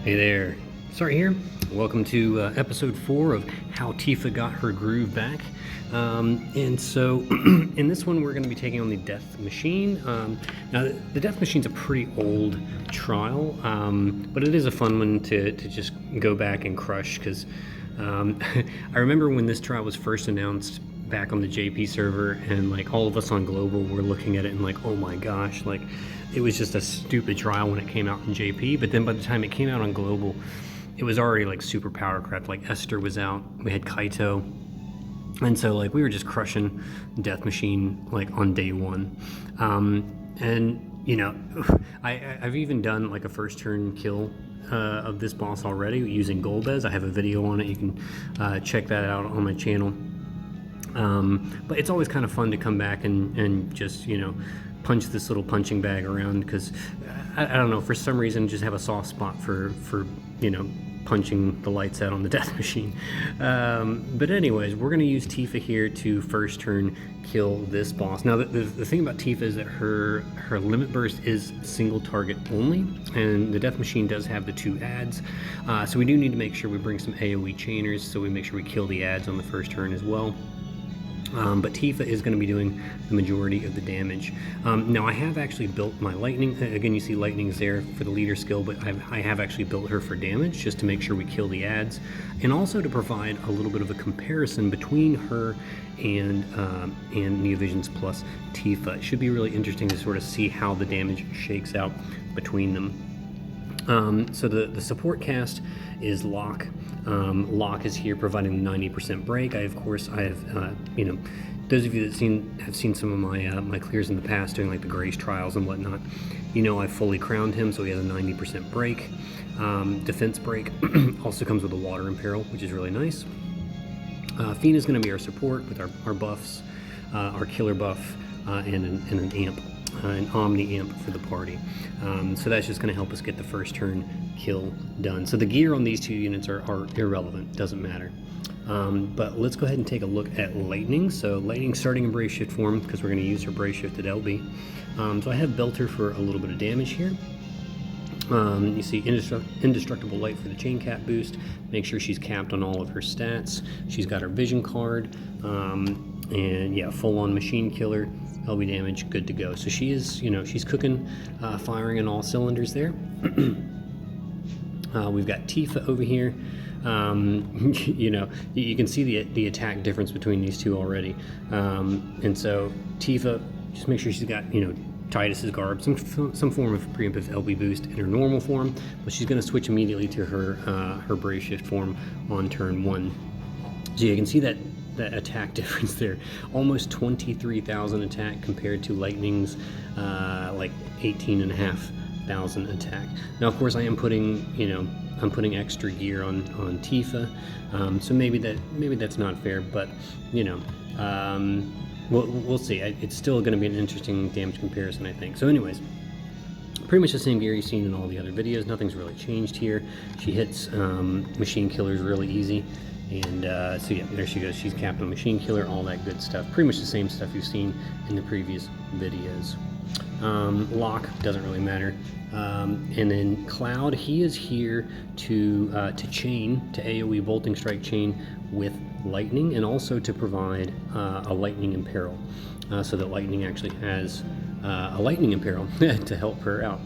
Hey there, Sorry here. Welcome to episode 4 of How Tifa Got Her Groove Back. And so in this one we're going to be taking on the Death Machine. Now the Death Machine's a pretty old trial, but it is a fun one to just go back and crush, because I remember when this trial was first announced back on the JP server, and like all of us on Global were looking at it and like, oh my gosh, like it was just a stupid trial when it came out in JP, but then by the time it came out on Global, it was already like super power crept. Like Esther was out, we had Kaito, and so like we were just crushing Death Machine like on day one. And you know, I've even done like a first turn kill of this boss already using Golbez. I have a video on it, you can check that out on my channel. But it's always kind of fun to come back and just, you know, punch this little punching bag around, because I don't know, for some reason just have a soft spot for you know, punching the lights out on the Death Machine. But anyways, we're going to use Tifa here to first turn kill this boss. Now the thing about Tifa is that her limit burst is single target only, and the Death Machine does have the 2 adds, so we do need to make sure we bring some AoE chainers, so we make sure we kill the adds on the first turn as well. But Tifa is going to be doing the majority of the damage. Now I have actually built my lightning. Again, you see lightning's there for the leader skill, but I have actually built her for damage just to make sure we kill the adds, and also to provide a little bit of a comparison between her and Neovisions plus Tifa. It should be really interesting to sort of see how the damage shakes out between them. So the support cast is Locke. Locke is here providing the 90% break. I have, you know, those of you that have seen some of my my clears in the past doing like the Grace trials and whatnot, you know, I fully crowned him, so he has a 90% break. Defense break also comes with a Water Imperil, which is really nice. Fiend is going to be our support with our buffs, our killer buff, and an amp. An Omni amp for the party. So that's just going to help us get the first turn kill done. So the gear on these 2 units are irrelevant, doesn't matter. But let's go ahead and take a look at Lightning. So Lightning starting in Brave Shift form, because we're going to use her Brave Shifted LB. So I have built her for a little bit of damage here. You see Indestructible Light for the chain cap boost. Make sure she's capped on all of her stats. She's got her vision card, and yeah, full on machine killer, LB damage, good to go. So she is, you know, she's cooking, firing on all cylinders there. We've got Tifa over here. You know, you can see the attack difference between these 2 already. And so Tifa, just make sure she's got, you know, Titus's garb, some form of preemptive LB boost in her normal form, but she's going to switch immediately to her Brave Shift form on turn 1. So you can see that attack difference there, almost 23,000 attack compared to Lightning's like 18,500 attack. Now of course I am putting, you know, I'm putting extra gear on Tifa, so maybe that's not fair, but you know, we'll see. It's still going to be an interesting damage comparison, I think. So anyways, pretty much the same gear you've seen in all the other videos. Nothing's really changed here. She hits machine killers really easy. And so yeah, there she goes. She's capped on machine killer, all that good stuff. Pretty much the same stuff you've seen in the previous videos. Locke doesn't really matter. And then Cloud, he is here to chain, to AoE bolting strike chain with Lightning, and also to provide a Lightning Imperil, so that Lightning actually has a Lightning Imperil to help her out.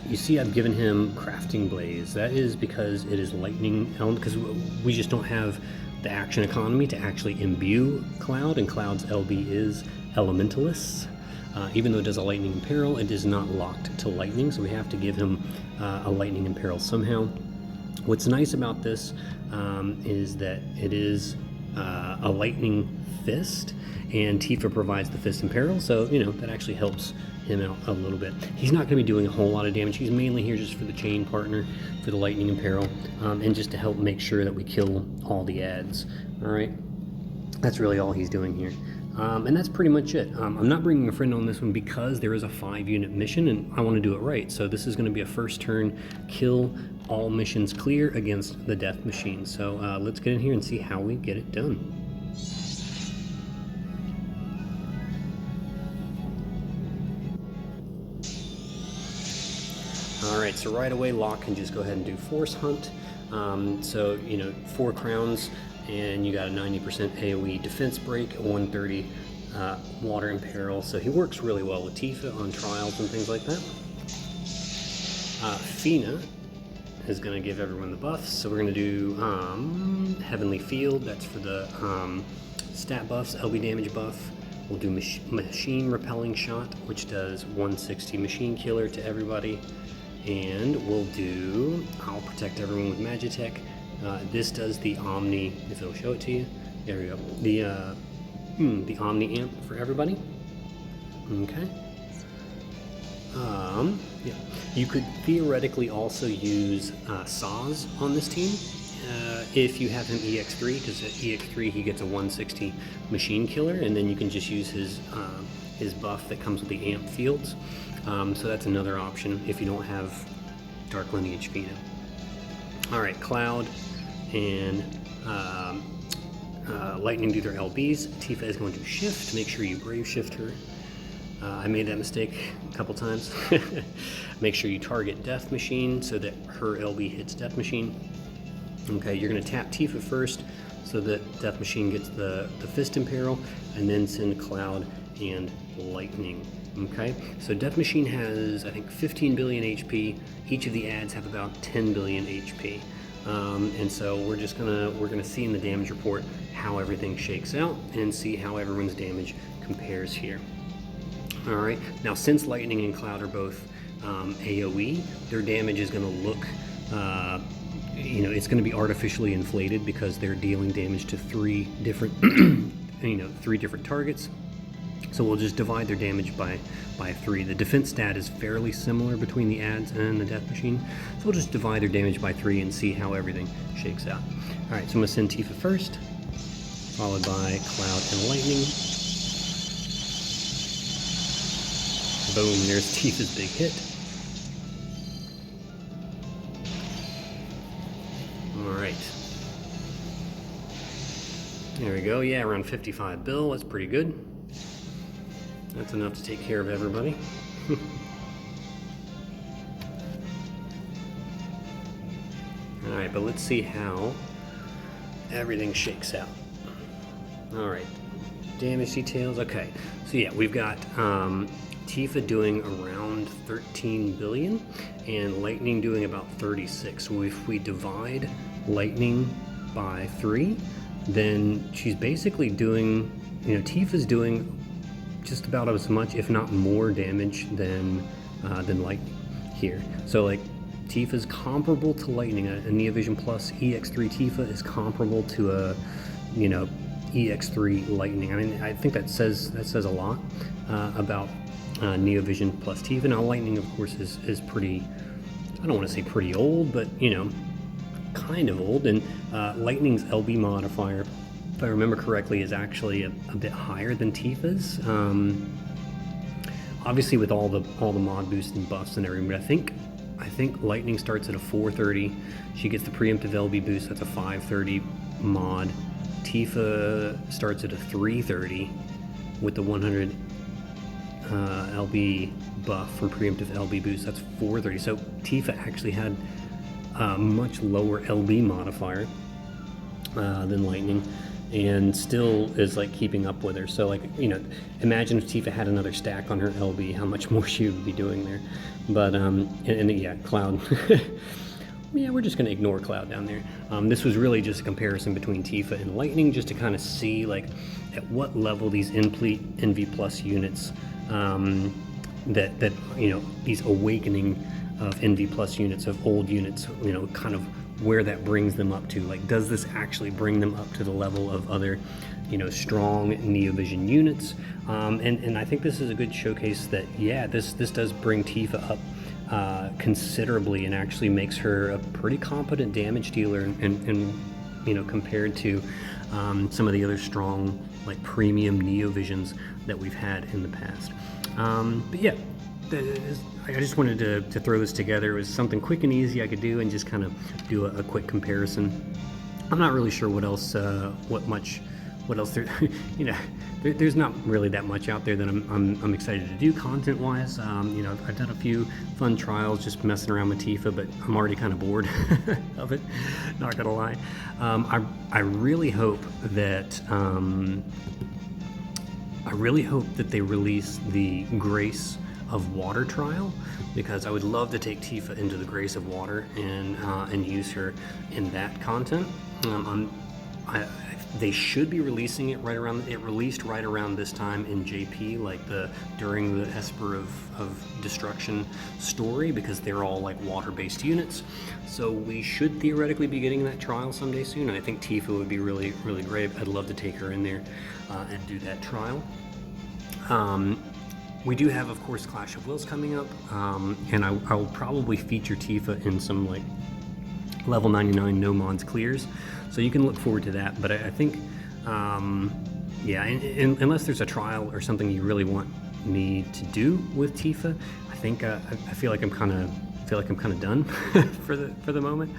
You see I've given him Crafting Blaze. That is because it is lightning element, because we just don't have the action economy to actually imbue Cloud, and Cloud's LB is Elementalists. Even though it does a Lightning Imperil, it is not locked to lightning, so we have to give him a Lightning Imperil somehow. What's nice about this is that it is a Lightning Fist, and Tifa provides the Fist Imperil, so you know that actually helps him out a little bit. He's not going to be doing a whole lot of damage. He's mainly here just for the chain partner, for the Lightning Imperil, and just to help make sure that we kill all the adds. Alright, that's really all he's doing here. And that's pretty much it. I'm not bringing a friend on this one because there is a 5-unit mission and I want to do it right. So this is going to be a first turn kill, all missions clear against the Death Machine. So let's get in here and see how we get it done. Alright, right, so right away Locke can just go ahead and do Force Hunt. So, 4 crowns, and you got a 90% AoE defense break, a 130 water and peril. So he works really well with Tifa on trials and things like that. Fina is going to give everyone the buffs. So we're going to do Heavenly Field. That's for the stat buffs, LB damage buff. We'll do Machine Repelling Shot, which does 160 Machine Killer to everybody. And we'll do I'll Protect Everyone with Magitech. This does the Omni, if it'll show it to you. There we go. The Omni Amp for everybody. Okay. Yeah. You could theoretically also use Saz on this team if you have him EX3, because at EX3 he gets a 160 Machine Killer, and then you can just use his buff that comes with the Amp fields. So that's another option if you don't have Dark Lineage Fina. Alright, Cloud and Lightning do their LBs. Tifa is going to shift. Make sure you Brave Shift her. I made that mistake a couple times. Make sure you target Death Machine so that her LB hits Death Machine. Okay, you're going to tap Tifa first so that Death Machine gets the Fist Imperil, and then send Cloud and Lightning. Okay, so Death Machine has, I think, 15 billion HP. Each of the ads have about 10 billion HP. And so we're gonna see in the damage report how everything shakes out and see how everyone's damage compares here. All right, now since Lightning and Cloud are both AoE, their damage is gonna look, it's gonna be artificially inflated because they're dealing damage to 3 different, 3 different targets. So we'll just divide their damage by 3. The defense stat is fairly similar between the ads and the Death Machine. So we'll just divide their damage by 3 and see how everything shakes out. Alright, so I'm going to send Tifa first, followed by Cloud and Lightning. Boom, there's Tifa's big hit. Alright. There we go, yeah, around 55 bill, that's pretty good. That's enough to take care of everybody. Alright, but let's see how everything shakes out. Alright, damage details. Okay, so yeah, we've got Tifa doing around 13 billion and Lightning doing about 36. So if we divide Lightning by 3, then she's basically doing, Tifa's doing just about as much, if not more, damage than Lightning here. So like Tifa's comparable to Lightning. A Neovision Plus EX3 Tifa is comparable to a EX3 Lightning. I mean, I think that says a lot about Neovision Plus Tifa. Now Lightning, of course, is pretty, I don't want to say pretty old, but kind of old. And Lightning's LB modifier, if I remember correctly, is actually a bit higher than Tifa's. Obviously with all the mod boosts and buffs and everything, but I think Lightning starts at a 430. She gets the preemptive LB boost, that's a 530 mod. Tifa starts at a 330 with the 100 LB buff from preemptive LB boost, that's 430. So Tifa actually had a much lower LB modifier than Lightning, and still is like keeping up with her. So like, imagine if Tifa had another stack on her LB, how much more she would be doing there. But yeah, Cloud. Yeah, we're just gonna ignore Cloud down there. This was really just a comparison between Tifa and Lightning, just to kind of see like at what level these NV Plus units, that these awakening of NV Plus units, of old units, kind of where that brings them up to. Like, does this actually bring them up to the level of other, strong Neovision units? And I think this is a good showcase that, yeah, this does bring Tifa up considerably, and actually makes her a pretty competent damage dealer, and compared to some of the other strong, like, premium Neovisions that we've had in the past. But yeah, I just wanted to throw this together. It was something quick and easy I could do, and just kind of do a quick comparison. I'm not really sure what else, what much what else there, you know, there's not really that much out there that I'm excited to do content-wise. You know, I've done a few fun trials just messing around with Tifa, but I'm already kind of bored of it, not gonna lie. I really hope that they release the Grace of Water trial, because I would love to take Tifa into the Grace of Water and use her in that content. They should be releasing it right around. It released right around this time in JP, like during the Esper of Destruction story, because they're all like water-based units. So we should theoretically be getting that trial someday soon. And I think Tifa would be really, really great. I'd love to take her in there and do that trial. We do have, of course, Clash of Wills coming up, and I will probably feature Tifa in some like level 99 no mods clears, so you can look forward to that. But I think, yeah, unless there's a trial or something you really want me to do with Tifa, I think I feel like I'm kind of done for the moment.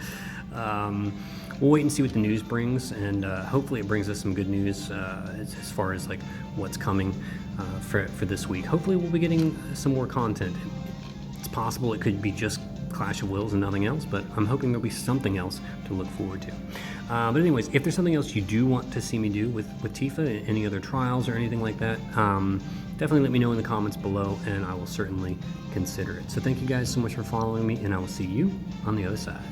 We'll wait and see what the news brings, and hopefully it brings us some good news as far as like what's coming for this week. Hopefully we'll be getting some more content. It's possible it could be just Clash of Wills and nothing else, but I'm hoping there'll be something else to look forward to. But anyways, if there's something else you do want to see me do with Tifa, any other trials or anything like that, definitely let me know in the comments below, and I will certainly consider it. So thank you guys so much for following me, and I will see you on the other side.